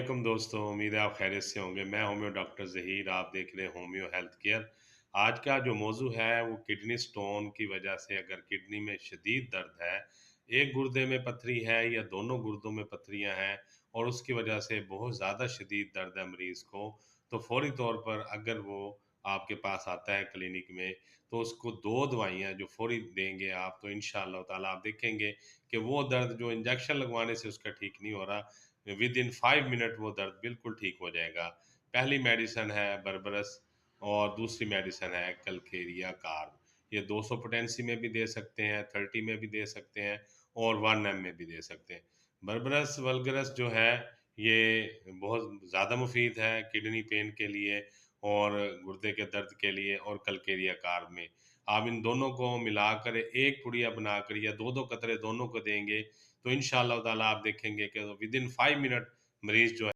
वालेकुम दोस्तों, उम्मीद है आप खैरियत से होंगे। मैं होम्यो डॉक्टर ज़हीर, आप देख रहे हैं होम्यो हेल्थ केयर। आज का जो मौजू है वो किडनी स्टोन की वजह से अगर किडनी में शदीद दर्द है, एक गुर्दे में पथरी है या दोनों गुर्दों में पथरियाँ हैं और उसकी वजह से बहुत ज़्यादा शदीद दर्द है मरीज़ को, तो फ़ौरी तौर पर अगर वो आपके पास आता है क्लिनिक में, तो उसको 2 दवाइयाँ जो फ़ौरी देंगे आप, तो इंशाअल्लाह ताला आप देखेंगे कि वो दर्द जो इंजेक्शन लगवाने से उसका ठीक नहीं हो रहा, विद इन 5 मिनट वो दर्द बिल्कुल ठीक हो जाएगा। पहली मेडिसिन है बर्बरस और दूसरी मेडिसिन है कलकेरिया कार्ब। ये 200 पोटेंसी में भी दे सकते हैं, 30 में भी दे सकते हैं और 1 एम में भी दे सकते हैं। बर्बरस वल्गरस जो है ये बहुत ज़्यादा मुफ़ीद है किडनी पेन के लिए और गुर्दे के दर्द के लिए और कलकेरिया कार्ब में। आप इन दोनों को मिलाकर एक पुड़िया बनाकर या 2-2 कतरे दोनों को देंगे, तो इंशाअल्लाह ताला आप देखेंगे कि विदिन 5 मिनट मरीज़ जो है